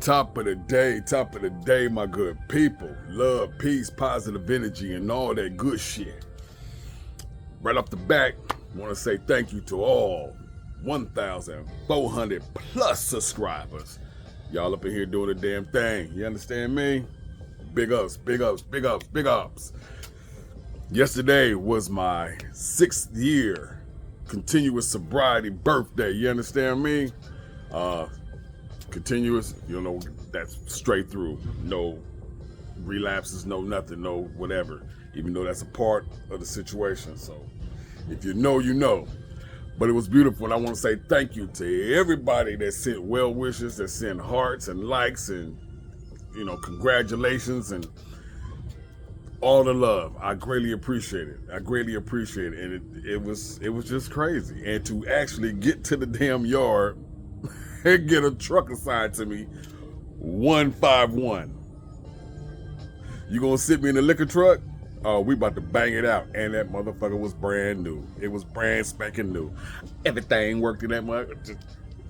Top of the day, my good people. Love, peace, positive energy, and all that good shit. Right off the bat, I want to say thank you to all 1,400 plus subscribers. Y'all up in here doing the damn thing. You understand me? Big ups, big ups, big ups, big ups. Yesterday was my 6th year continuous sobriety birthday. You understand me? Continuous, you know, that's straight through. No relapses, no nothing, no whatever. Even though that's a part of the situation. So if you know, you know. But it was beautiful, and I want to say thank you to everybody that sent well wishes, that sent hearts and likes and, you know, congratulations and all the love. I greatly appreciate it. I greatly appreciate it. And it was just crazy. And to actually get to the damn yard and get a truck assigned to me, 151. You gonna sit me in the liquor truck? Oh, we about to bang it out. And that motherfucker was brand new. It was brand spanking new. Everything worked in that mother.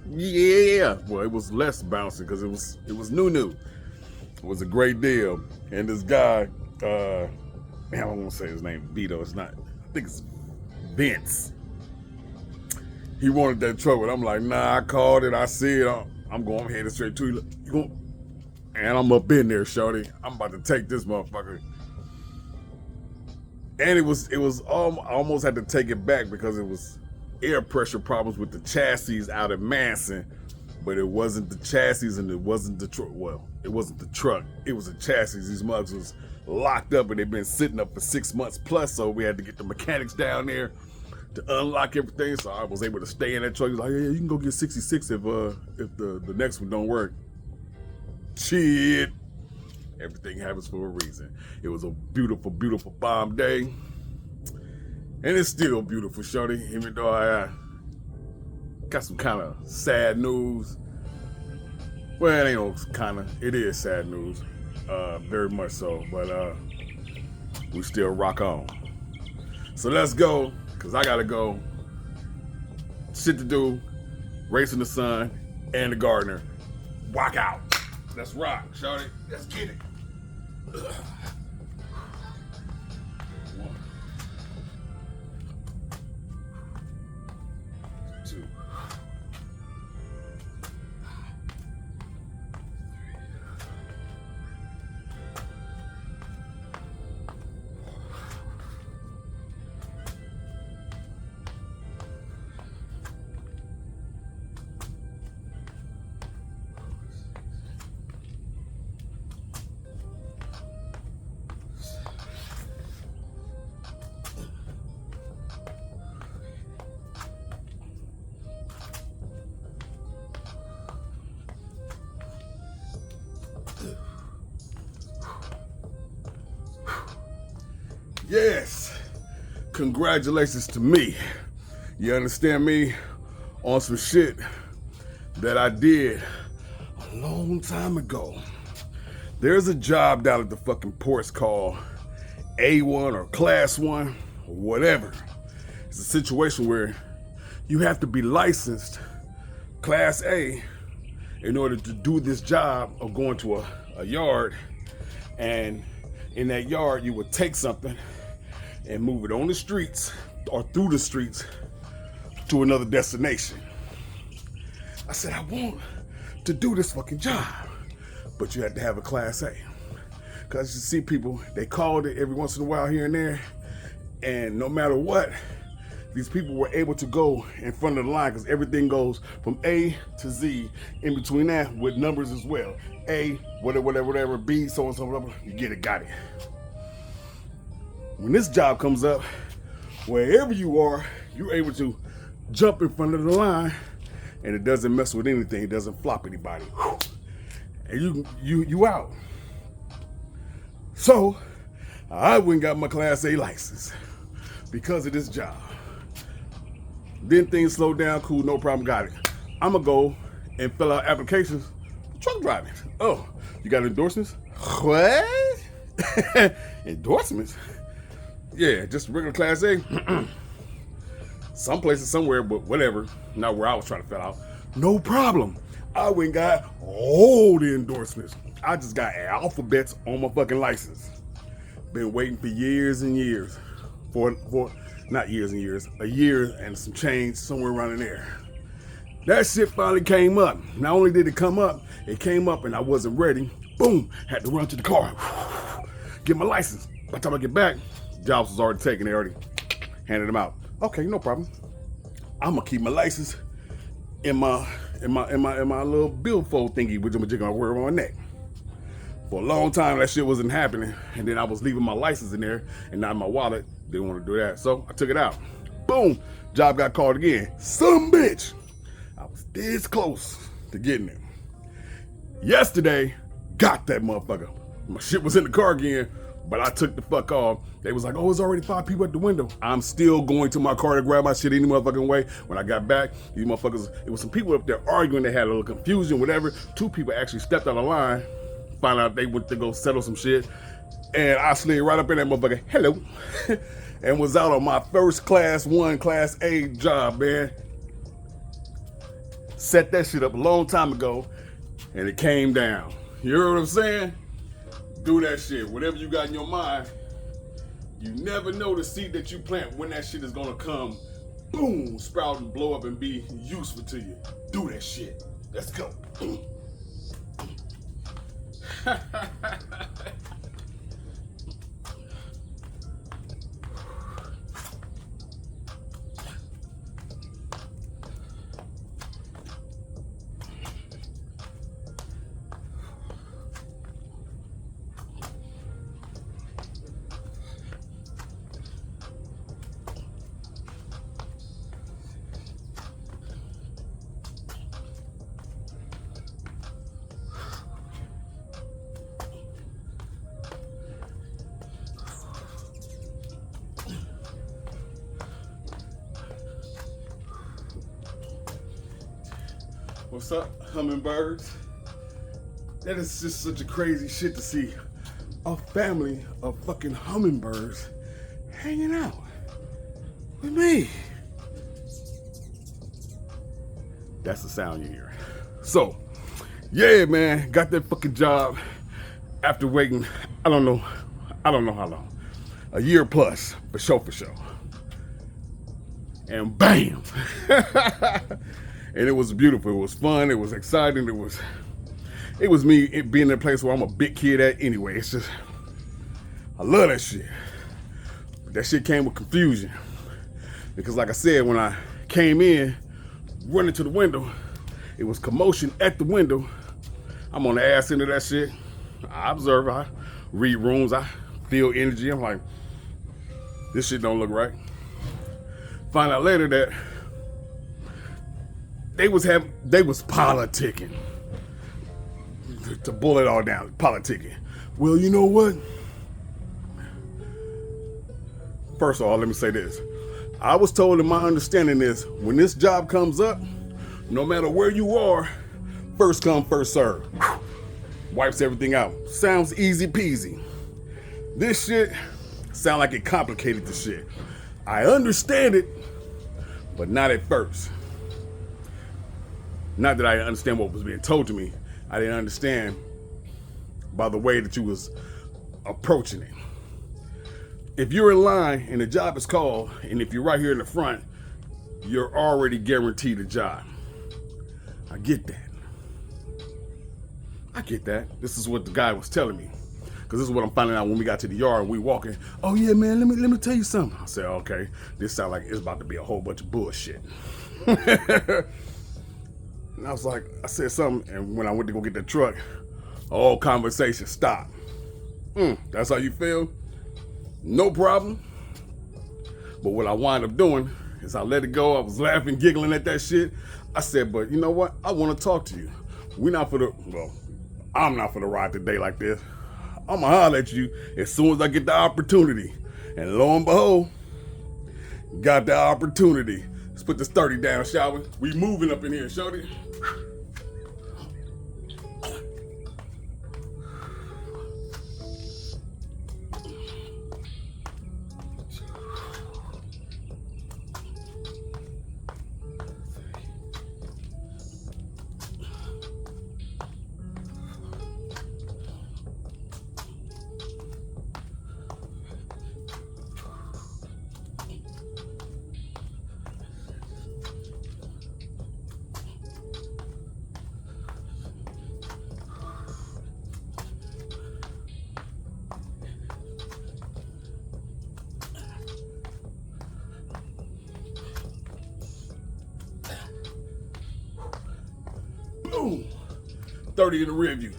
Yeah. Well, it was less bouncing because it was new. It was a great deal. And this guy, man, I don't want to say his name, Vito. It's not. I think it's Vince. He wanted that truck, but I'm like, nah, I called it. I see it. I'm going headed straight to you. And I'm up in there, shorty. I'm about to take this motherfucker. And it was I almost had to take it back because it was air pressure problems with the chassis out at Manson. But it wasn't the chassis and it wasn't the truck. Well, it wasn't the truck. It was the chassis. These mugs was locked up and they'd been sitting up for 6 months plus. So we had to get the mechanics down there to unlock everything. So I was able to stay in that truck. He was like, yeah, you can go get 66 if the next one don't work. Shit. Everything happens for a reason. It was a beautiful, beautiful bomb day. And it's still beautiful, shorty, even though I got some kind of sad news. Well, it ain't no kind of, it is sad news. Very much so, but we still rock on. So let's go, because I gotta go. Shit to do, racing the sun and the gardener. Walk out. Let's rock, shorty. Let's get it. Ugh. 1, 2. Yes, congratulations to me. You understand me? On some shit that I did a long time ago. There's a job down at the fucking ports called A1 or Class 1 or whatever. It's a situation where you have to be licensed Class A in order to do this job of going to a yard, and in that yard you would take something and move it on the streets or through the streets to another destination. I said, I want to do this fucking job, but you had to have a Class A. Because you see people, they called it every once in a while here and there, and no matter what, these people were able to go in front of the line because everything goes from A to Z in between that with numbers as well. A, whatever, B, so and so, whatever. You get it, got it. When this job comes up, wherever you are, you're able to jump in front of the line, and it doesn't mess with anything. It doesn't flop anybody. And you out. So I went and got my Class A license because of this job. Then things slowed down. Cool, no problem, got it. I'm gonna go and fill out applications for truck driving. Oh, you got endorsements? What? Endorsements? Yeah, just regular Class A. Some places somewhere, but whatever. Not where I was trying to fill out. No problem. I went and got all the endorsements. I just got alphabets on my fucking license. Been waiting for years and years. For not years and years, a year and some change somewhere around in there. That shit finally came up. Not only did it come up and I wasn't ready. Boom, had to run to the car. Get my license. By the time I get back, jobs was already taken. They already handed them out. Okay, no problem. I'm gonna keep my license in my little billfold thingy, which I'm gonna wear on my neck. For a long time, that shit wasn't happening, and then I was leaving my license in there and not in my wallet. Didn't want to do that, so I took it out. Boom, job got called again. Some bitch. I was this close to getting it. Yesterday, got that motherfucker. My shit was in the car again, but I took the fuck off. They was like, oh, it's already 5 people at the window. I'm still going to my car to grab my shit any motherfucking way. When I got back, these motherfuckers, it was some people up there arguing. They had a little confusion, whatever. 2 people actually stepped out of line, found out they went to go settle some shit. And I slid right up in that motherfucker, hello, and was out on my first class 1, class A job, man. Set that shit up a long time ago, and it came down. You heard what I'm saying? Do that shit. Whatever you got in your mind, you never know the seed that you plant when that shit is gonna come, boom, sprout and blow up and be useful to you. Do that shit. Let's go. What's up, hummingbirds? That is just such a crazy shit to see a family of fucking hummingbirds hanging out with me. That's the sound you hear. So, yeah, man, got that fucking job after waiting, I don't know how long. A year plus, for sure. And bam! And it was beautiful. It was fun. It was exciting. It was me being in a place where I'm a big kid at anyway. It's just, I love that shit. But that shit came with confusion. Because like I said, when I came in, running to the window, it was commotion at the window. I'm on the ass end of that shit. I observe, I read rooms, I feel energy. I'm like, this shit don't look right. Find out later that they was politicking. To boil it all down, politicking. Well, you know what? First of all, let me say this. I was told, and my understanding is, when this job comes up, no matter where you are, first come, first serve. Wipes everything out. Sounds easy peasy. This shit sound like it complicated the shit. I understand it, but not at first. Not that I didn't understand what was being told to me. I didn't understand by the way that you was approaching it. If you're in line and the job is called, and if you're right here in the front, you're already guaranteed a job. I get that. This is what the guy was telling me. Because this is what I'm finding out when we got to the yard and we walking. Oh yeah, man, let me tell you something. I said, okay, this sounds like it's about to be a whole bunch of bullshit. And I was like, I said something, and when I went to go get the truck, all conversation stopped. That's how you feel? No problem. But what I wound up doing is I let it go. I was laughing, giggling at that shit. I said, but you know what? I want to talk to you. I'm not for the ride today like this. I'm going to holler at you as soon as I get the opportunity. And lo and behold, got the opportunity. Let's put this 30 down, shall we? We moving up in here, shorty. boom, 30 in the rear view.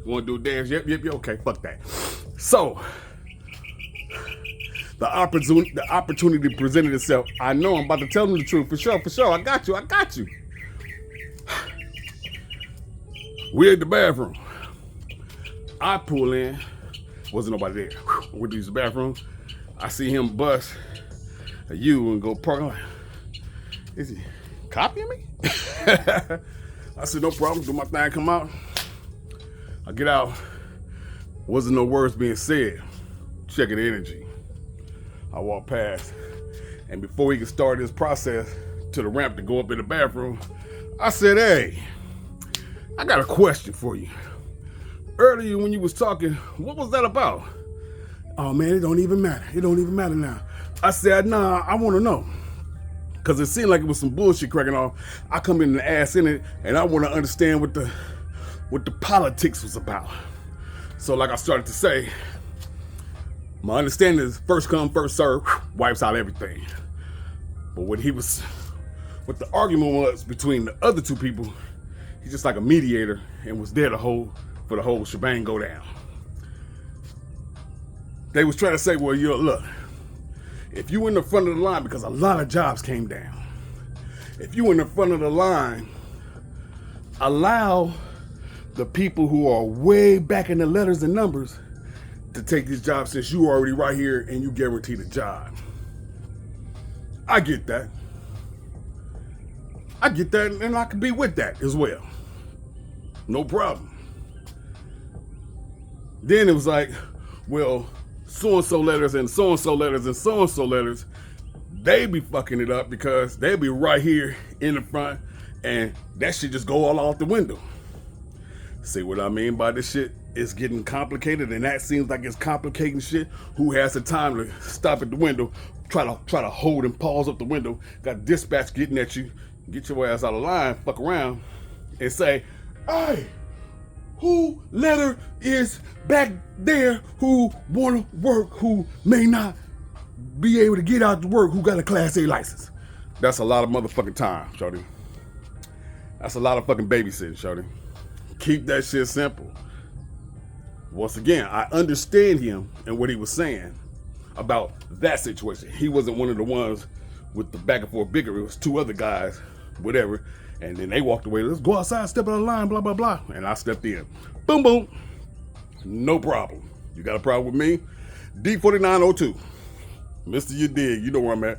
You wanna do a dance? Yep, okay, fuck that. So, the opportunity presented itself. I know I'm about to tell them the truth, for sure, I got you. We're at the bathroom. I pull in, wasn't nobody there. We use the bathroom. I see him bust a U and go park. Like, is he copying me? I said, no problem, do my thing, come out. I get out, wasn't no words being said. Checking the energy. I walk past, and before he could start his process to the ramp to go up in the bathroom, I said, hey, I got a question for you. Earlier when you was talking, what was that about? Oh man, it don't even matter now. I said, nah, I wanna know. Cause it seemed like it was some bullshit cracking off. I come in and ass in it, and I wanna understand what the politics was about. So like I started to say, my understanding is first come, first serve, wipes out everything. But what the argument was between the other two people, he's just like a mediator and was there for the whole shebang go down. They was trying to say, well, look, if you in the front of the line, because a lot of jobs came down, if you in the front of the line, allow the people who are way back in the letters and numbers to take this job since you already right here and you guaranteed a job. I get that. And I can be with that as well. No problem. Then it was like, well, so-and-so letters and so-and-so letters and so-and-so letters, they be fucking it up because they be right here in the front and that shit just go all out the window. See what I mean by this shit? It's getting complicated, and that seems like it's complicating shit. Who has the time to stop at the window, try to hold and pause up the window, got dispatch getting at you, get your ass out of line, fuck around, and say, hey, who letter is back there who wanna work, who may not be able to get out to work, who got a Class A license? That's a lot of motherfucking time, shorty. That's a lot of fucking babysitting, shorty. Keep that shit simple. Once again, I understand him and what he was saying about that situation. He wasn't one of the ones with the back and forth bigger. It was two other guys, whatever. And then they walked away. Let's go outside, step out of the line, blah, blah, blah. And I stepped in. Boom, boom. No problem. You got a problem with me? D4902. Mr. You dig. You know where I'm at.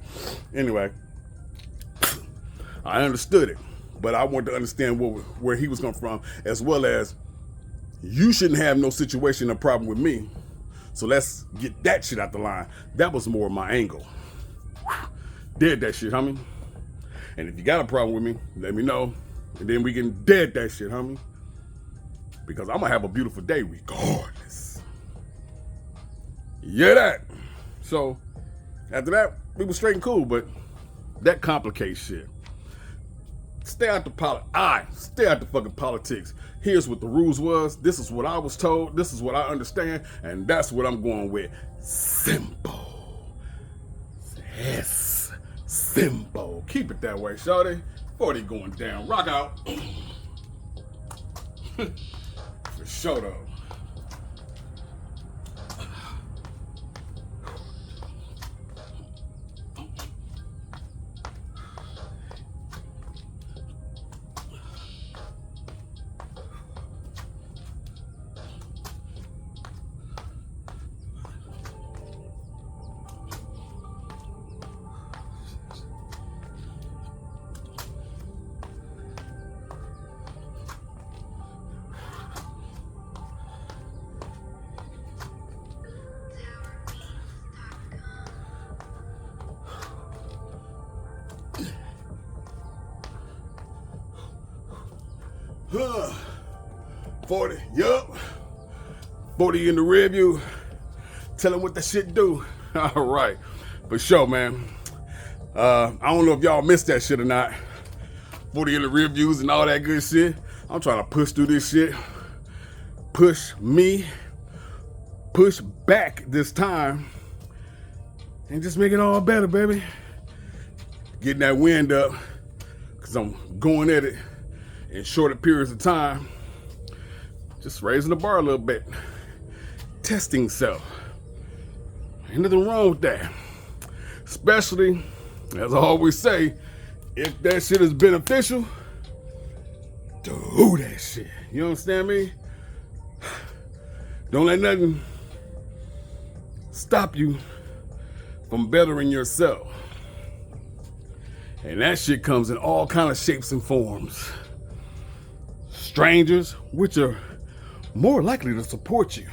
Anyway, I understood it. But I wanted to understand where he was coming from, as well as you shouldn't have no situation or problem with me. So let's get that shit out the line. That was more my angle. Dead that shit, homie. And if you got a problem with me, let me know. And then we can dead that shit, homie. Because I'm gonna have a beautiful day regardless. Yeah, that. So after that, we was straight and cool, but that complicates shit. Stay out the fucking politics. Here's what the rules was. This is what I was told. This is what I understand. And that's what I'm going with. Simple. Yes. Simple. Keep it that way, shawty. 40 going down. Rock out. For sure, though. Huh. 40, yup. 40 in the rear view. Tell him what that shit do. All right. For sure, man. I don't know if y'all missed that shit or not. 40 in the rear views and all that good shit. I'm trying to push through this shit. Push me. Push back this time. And just make it all better, baby. Getting that wind up. Because I'm going at it in shorter periods of time, just raising the bar a little bit, testing self. Ain't nothing wrong with that. Especially, as I always say, if that shit is beneficial, do that shit. You understand me? Don't let nothing stop you from bettering yourself. And that shit comes in all kind of shapes and forms. Strangers, which are more likely to support you,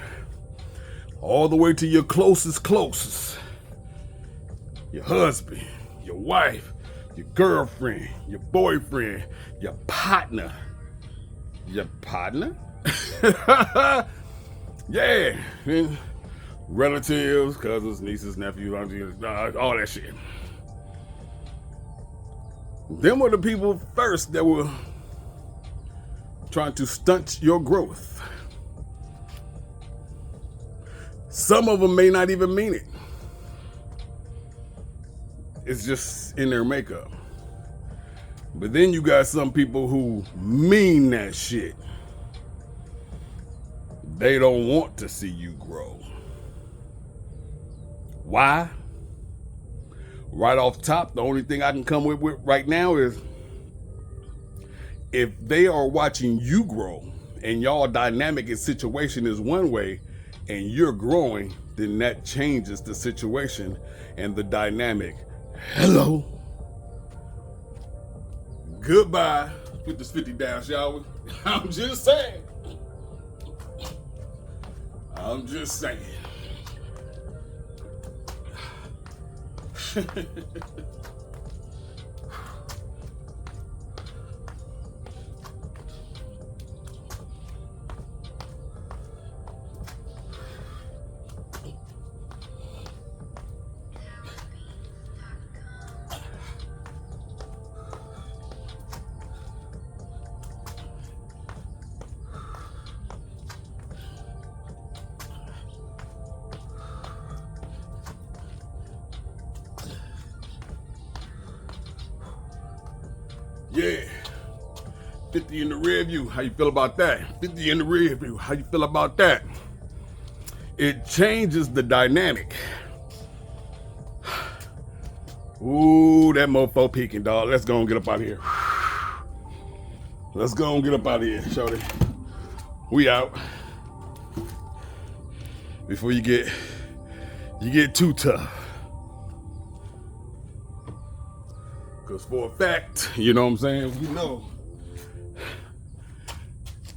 all the way to your closest. Your husband, your wife, your girlfriend, your boyfriend, your partner. Your partner? Yeah. And relatives, cousins, nieces, nephews, aunties, all that shit. Them were the people first that were trying to stunt your growth. Some of them may not even mean it. It's just in their makeup. But then you got some people who mean that shit. They don't want to see you grow. Why? Right off top, the only thing I can come with right now is if they are watching you grow and y'all dynamic and situation is one way and you're growing, then that changes the situation and the dynamic. Hello. Goodbye. Put this 50 down, shall we? I'm just saying. Yeah. 50 in the rear view. How you feel about that? 50 in the rear view. How you feel about that? It changes the dynamic. Ooh, that mofo peeking, dog. Let's go and get up out of here. Let's go and get up out of here, shorty. We out. Before you get too tough. Because for a fact, you know what I'm saying? You know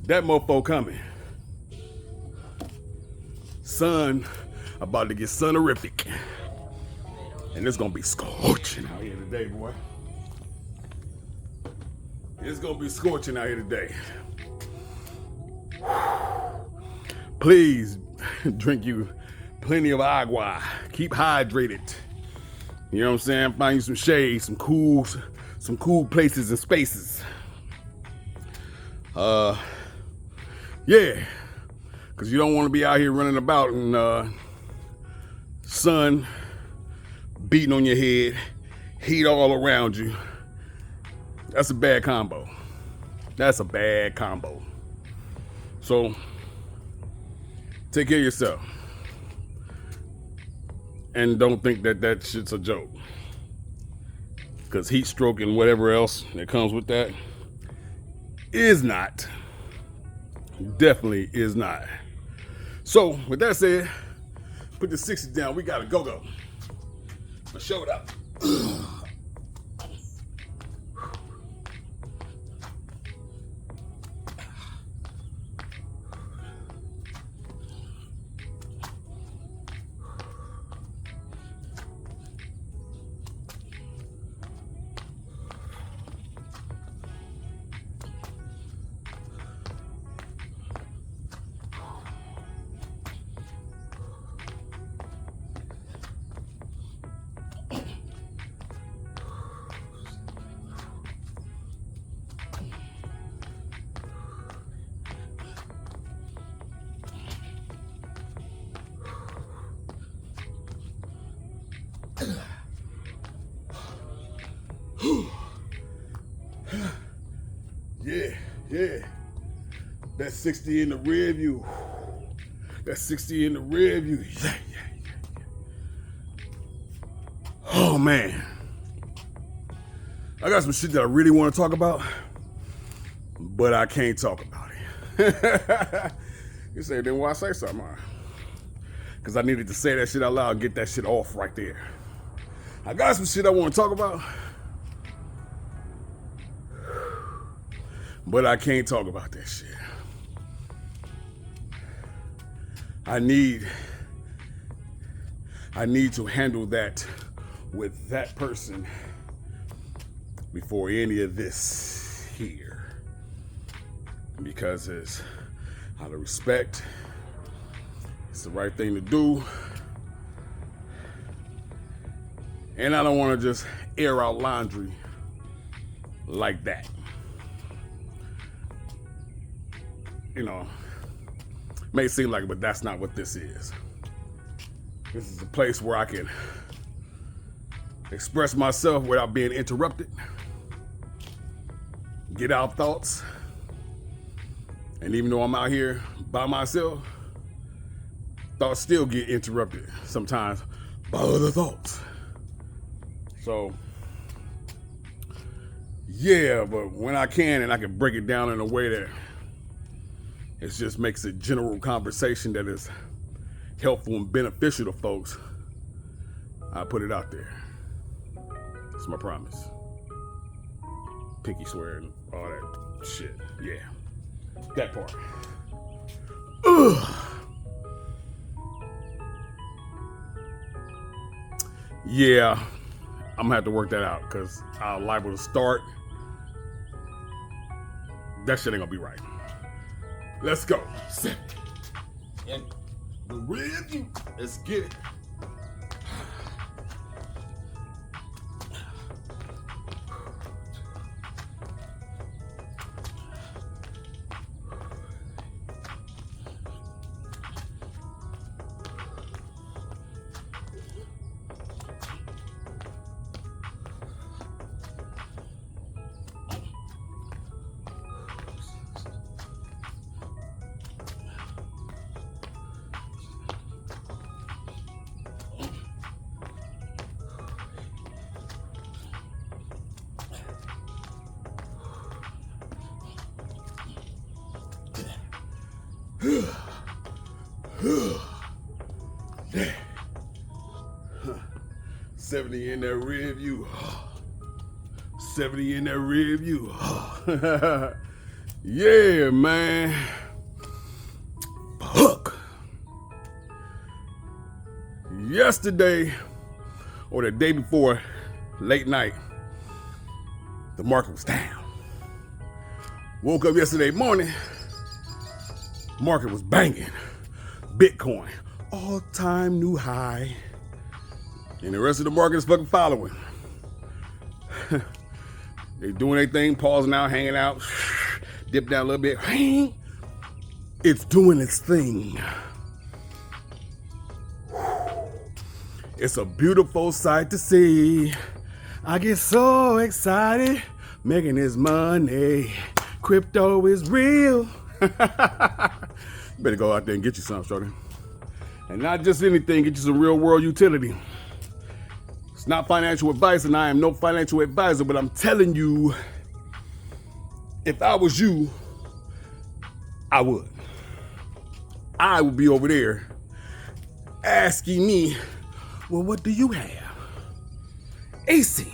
that mofo coming. Sun about to get sunerific. And it's gonna be scorching out here today, boy. It's gonna be scorching out here today. Please drink you plenty of agua. Keep hydrated. You know what I'm saying? Find you some shade, some cool places and spaces. Yeah, because you don't want to be out here running about and sun beating on your head, heat all around you. That's a bad combo. That's a bad combo. So take care of yourself. And don't think that shit's a joke. Because heat stroke and whatever else that comes with that is not. Definitely is not. So, with that said, put the 60 down. We gotta go. Let's show it up. Yeah. That 60 in the rear view. That 60 in the rear view. Yeah. Oh man. I got some shit that I really want to talk about, but I can't talk about it. You say, then why say something? Because I needed to say that shit out loud and get that shit off right there. I got some shit I want to talk about, but I can't talk about that shit. I need to handle that with that person before any of this here. Because it's out of respect, it's the right thing to do. And I don't want to just air out laundry like that. You know, may seem like it, but that's not what this is. This is a place where I can express myself without being interrupted, get out thoughts, and even though I'm out here by myself, thoughts still get interrupted sometimes by other thoughts. So, yeah, but when I can and I can break it down in a way that it just makes a general conversation that is helpful and beneficial to folks, I put it out there. It's my promise. Pinky swear and all that shit. Yeah. That part. Ugh. Yeah. I'm gonna have to work that out because I'm liable to start. That shit ain't gonna be right. Let's go. Sit. And the rear view. Let's get it. Yeah. 70 in that rear view. 70 in that rear view. Yeah, man. Fuck. Yesterday, or the day before, late night, the market was down. Woke up yesterday morning, market was banging. Bitcoin, all-time new high. And the rest of the market is fucking following. They doing their thing, pausing out, hanging out, dip down a little bit. It's doing its thing. It's a beautiful sight to see. I get so excited making this money. Crypto is real. You better go out there and get you some, shorty. And not just anything, get you some real world utility. It's not financial advice, and I am no financial advisor, but I'm telling you, if I was you, I would. I would be over there asking me, well, what do you have? AC.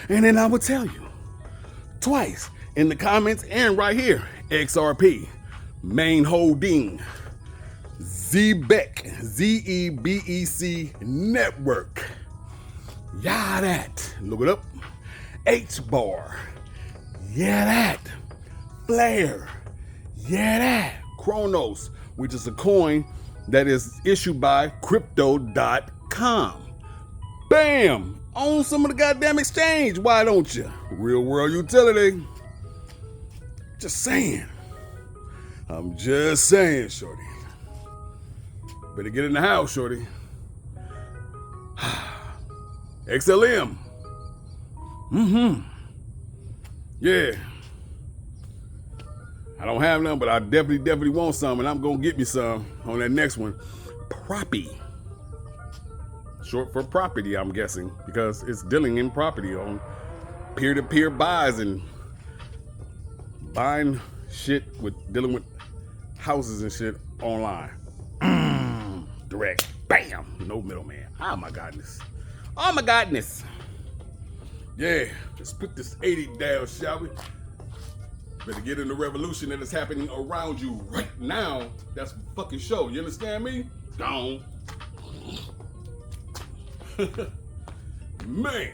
And then I would tell you twice in the comments and right here, XRP, main holding, ZBEC, ZEBEC network. Yeah, that. Look it up. H-bar. Yeah, that. Flare. Yeah, that. Chronos, which is a coin that is issued by crypto.com. Bam! Own some of the goddamn exchange. Why don't you? Real world utility. Just saying. I'm just saying, shorty. Better get in the house, shorty. XLM. Yeah. I don't have none, but I definitely want some, and I'm gonna get me some on that next one. Proppy. Short for property, I'm guessing, because it's dealing in property on peer-to-peer buys and buying shit with dealing with houses and shit online. Direct. Bam. No middleman. Oh my godness. Oh my godness. Yeah. Let's put this 80 down, shall we? Better get in the revolution that is happening around you right now. That's a fucking show. You understand me? Gone. Man.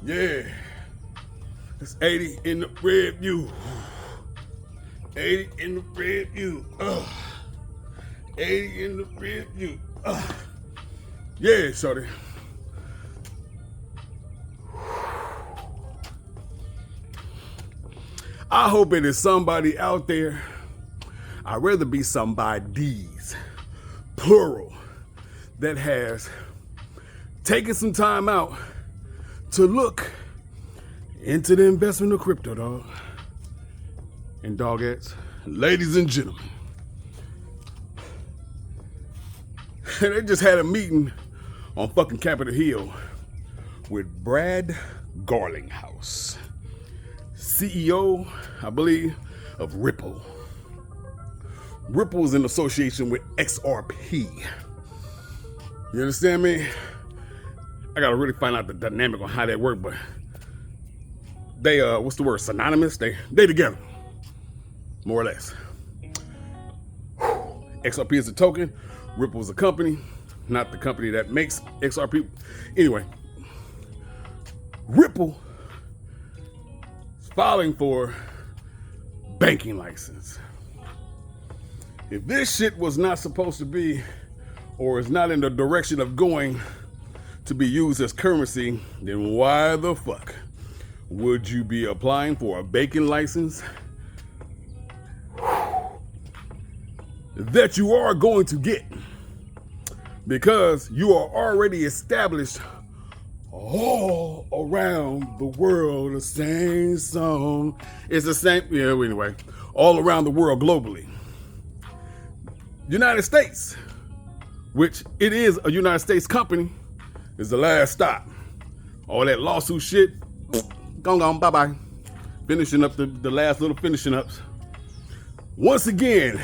Yeah, it's 80 in the rear view. 80 in the rear view. 80 in the rear view. Yeah, shorty. I hope it is somebody out there. I'd rather be somebody's, plural, that has taken some time out to look into the investment of crypto, dog. And dogettes, ladies and gentlemen, they just had a meeting on fucking Capitol Hill with Brad Garlinghouse, CEO, I believe, of Ripple. Ripple is in association with XRP. You understand me? I gotta really find out the dynamic on how that works, but they what's the word? Synonymous? They together, more or less. XRP is a token. Ripple is a company, not the company that makes XRP. Anyway, Ripple is filing for banking license. If this shit was not supposed to be, or is not in the direction of going to be used as currency, then why the fuck would you be applying for a banking license that you are going to get? Because you are already established all around the world, the same song. It's the same, yeah, anyway, all around the world globally. United States, which it is a United States company, is the last stop. All that lawsuit shit, gone, bye-bye. Finishing up the last little finishing ups. Once again,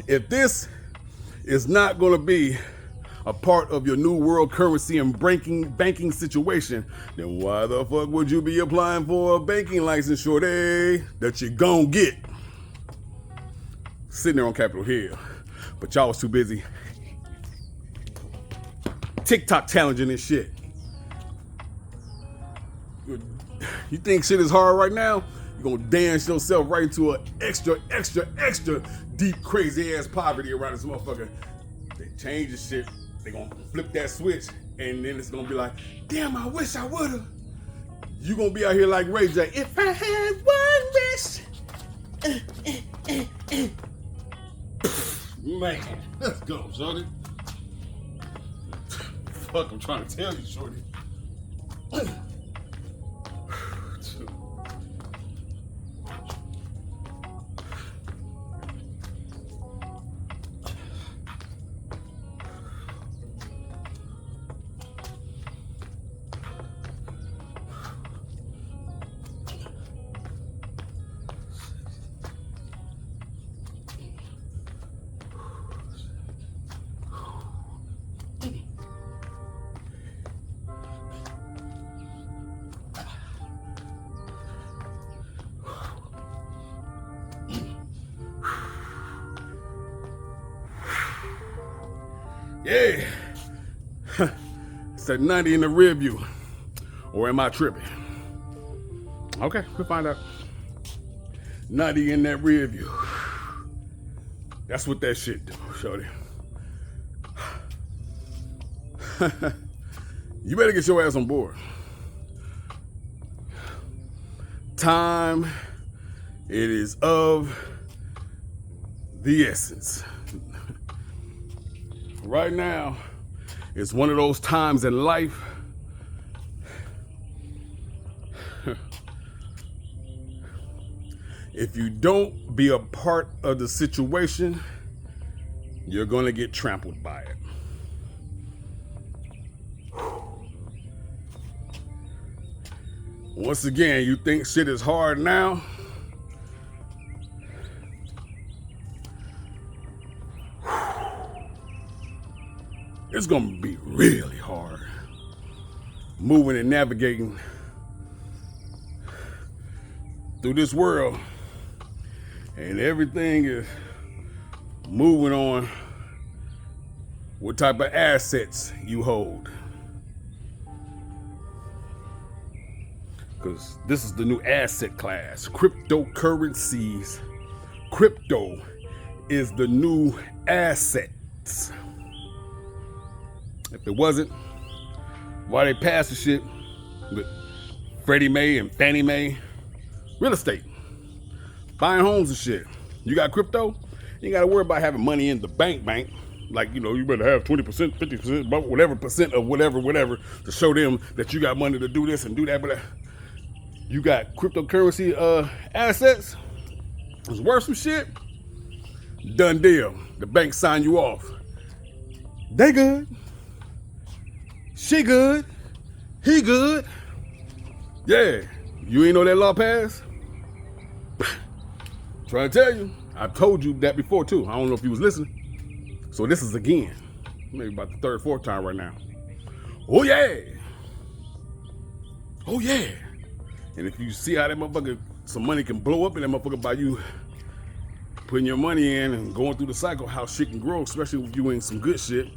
if this is not gonna be a part of your new world currency and banking situation, then why the fuck would you be applying for a banking license, shorty, that you gon' get? Sitting there on Capitol Hill, but y'all was too busy TikTok challenging this shit. You think shit is hard right now? You're gonna dance yourself right into an extra deep, crazy ass poverty around this motherfucker. They change the shit, they gonna flip that switch, and then it's gonna be like, damn, I wish I would've. You gonna be out here like Ray J, if I had one wish. Man, let's go, shorty. Fuck, I'm trying to tell you, shorty. Yeah. It's that 90 in the rear view. Or am I tripping? Okay, we'll find out. 90 in that rear view. That's what that shit do, shorty. You better get your ass on board. Time, it is of the essence. Right now, it's one of those times in life if you don't be a part of the situation, you're gonna get trampled by it. Once again, you think shit is hard now? It's gonna be really hard moving and navigating through this world, and everything is moving on what type of assets you hold. Because this is the new asset class, cryptocurrencies. Crypto is the new assets. If it wasn't, why they passed the shit with Freddie Mae and Fannie Mae? Real estate, buying homes and shit. You got crypto, you ain't gotta worry about having money in the bank. Like, you know, you better have 20%, 50%, but whatever percent of whatever, to show them that you got money to do this and do that, but you got cryptocurrency assets, it's worth some shit. Done deal. The bank sign you off. They good. She good. He good. Yeah. You ain't know that law passed? Trying to tell you. I've told you that before too. I don't know if you was listening. So this is again. Maybe about the third, fourth time right now. Oh yeah. Oh yeah. And if you see how that motherfucker, some money can blow up in that motherfucker by you putting your money in and going through the cycle, how shit can grow, especially if you in some good shit.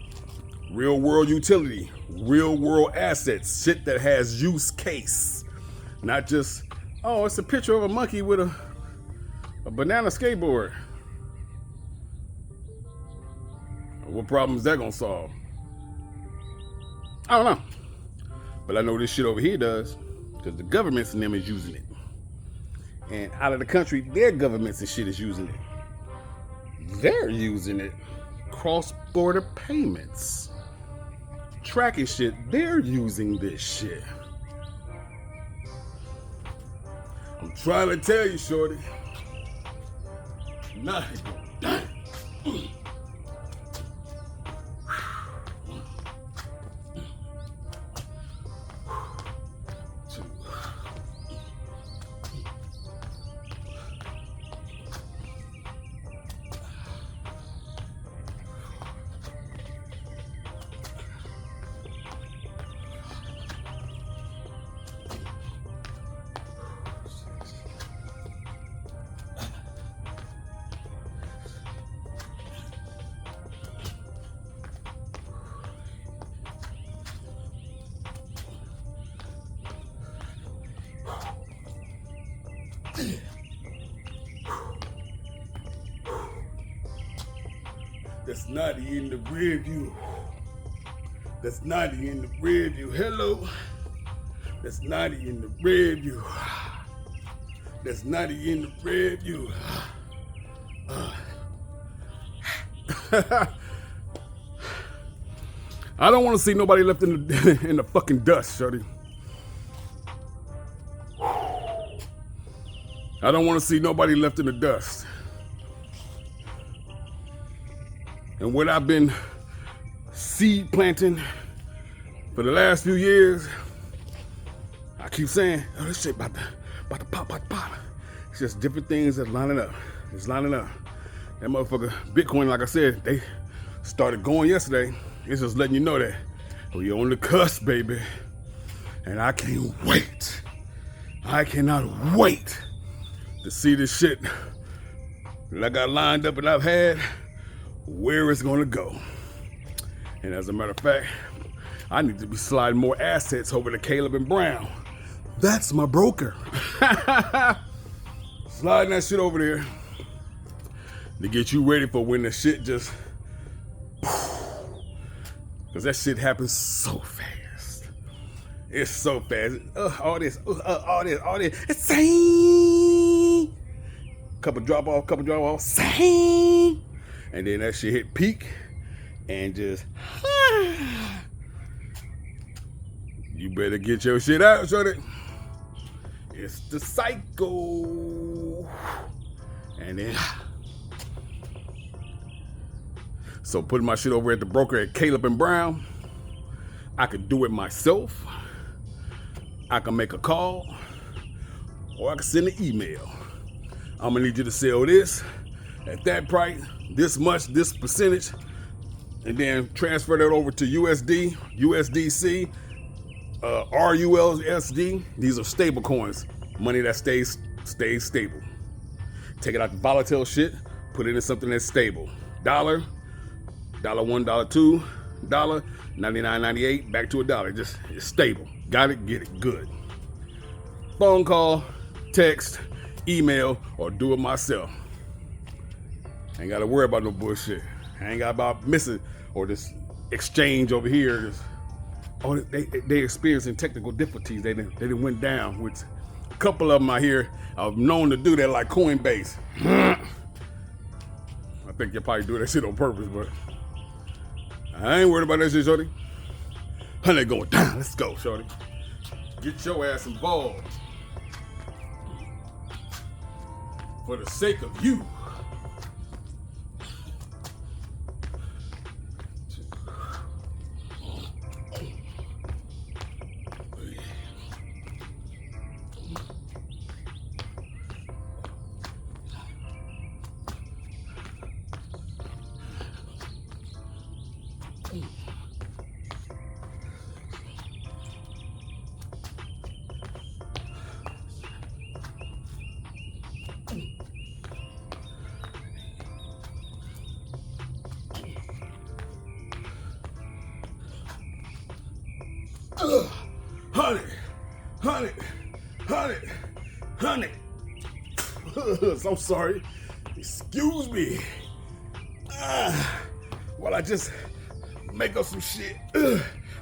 Real world utility, real world assets, shit that has use case. Not just, oh, it's a picture of a monkey with a banana skateboard. What problem is that gonna solve? I don't know. But I know this shit over here does, because the governments and them is using it. And out of the country, their governments and shit is using it. They're using it. Cross-border payments. Tracking shit, they're using this shit. I'm trying to tell you, shorty. Nah, damn. That's 90 in the rear view. That's 90 in the rear view. Hello. That's 90 in the rear view. That's 90 in the rear view. I don't want to see nobody left in the fucking dust, shorty. I don't want to see nobody left in the dust. And what I've been seed planting for the last few years, I keep saying, oh, this shit about to pop. It's just different things that's lining up. It's lining up. That motherfucker, Bitcoin, like I said, they started going yesterday. It's just letting you know that we're on the cusp, baby. And I can't wait. I cannot wait to see this shit that I got lined up and I've had, where it's gonna go. And as a matter of fact, I need to be sliding more assets over to Caleb and Brown. That's my broker. Sliding that shit over there to get you ready for when the shit just, because that shit happens so fast. It's so fast. All this. It's same. Couple drop off, same. And then that shit hit peak and just, you better get your shit out, shorty. It's the cycle. And then, so putting my shit over at the broker at Caleb and Brown, I could do it myself. I can make a call, or I can send an email. I'm gonna need you to sell this at that price, this much, this percentage, and then transfer that over to USD, USDC, RUSD. These are stable coins, money that stays stable. Take it out the volatile shit, put it in something that's stable. $1, $1, $2, $99.98, back to $1. Just it's stable. Got it, get it, good. Phone call, text, email, or do it myself. Ain't gotta worry about no bullshit. I ain't got about missing or this exchange over here. They experiencing technical difficulties. They didn't went down. Which a couple of them I hear are known to do that, like Coinbase. I think you'll probably do that shit on purpose, but I ain't worried about that shit, shorty. Honey going down. Let's go, shorty. Get your ass involved. For the sake of you. Honey. I'm sorry. Excuse me. While I just make up some shit.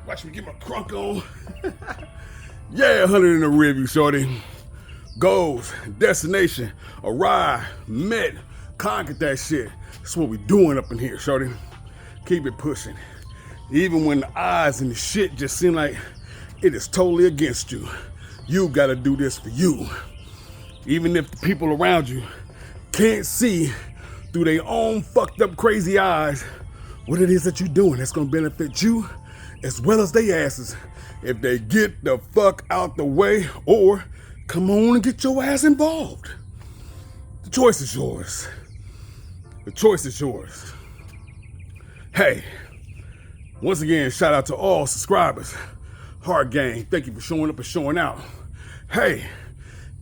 Watch me get my crunk on. Yeah, 100 in the rearview, shorty. Goals, destination, arrive, met, conquered that shit. That's what we doing up in here, shorty. Keep it pushing. Even when the odds and the shit just seem like it is totally against you. You gotta do this for you. Even if the people around you can't see through their own fucked up crazy eyes what it is that you're doing that's gonna benefit you as well as they asses if they get the fuck out the way or come on and get your ass involved. The choice is yours. The choice is yours. Hey, once again, shout out to all subscribers. Hard Gang, thank you for showing up and showing out. Hey,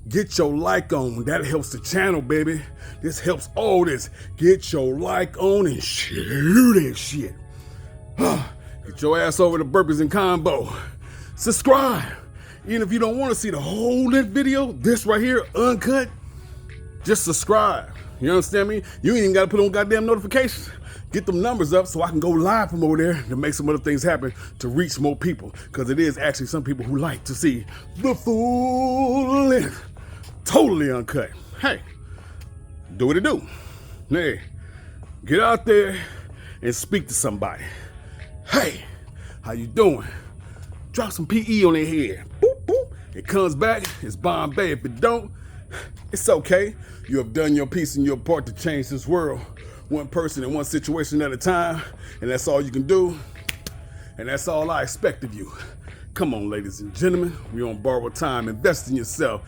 get your like on. That helps the channel, baby. This helps all this. Get your like on and share that shit. Get your ass over to Burpees Convo. Subscribe. Even if you don't want to see the whole length video, this right here, uncut, just subscribe. You understand me? You ain't even got to put on goddamn notifications. Get them numbers up so I can go live from over there to make some other things happen to reach more people. Because it is actually some people who like to see the full length, totally uncut. Hey, do what it do. Hey, get out there and speak to somebody. Hey, how you doing? Drop some PE on their head. Boop, boop. It comes back, it's Bombay. If it don't, it's okay. You have done your piece and your part to change this world. One person in one situation at a time, and that's all you can do, and that's all I expect of you. Come on, ladies and gentlemen, we on borrowed time. Invest in yourself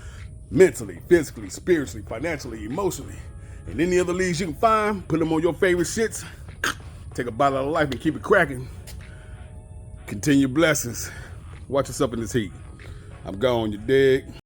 mentally, physically, spiritually, financially, emotionally, and any other leads you can find. Put them on your favorite shits. Take a bite out of life and keep it cracking. Continue blessings. Watch us up in this heat. I'm gone, you dig?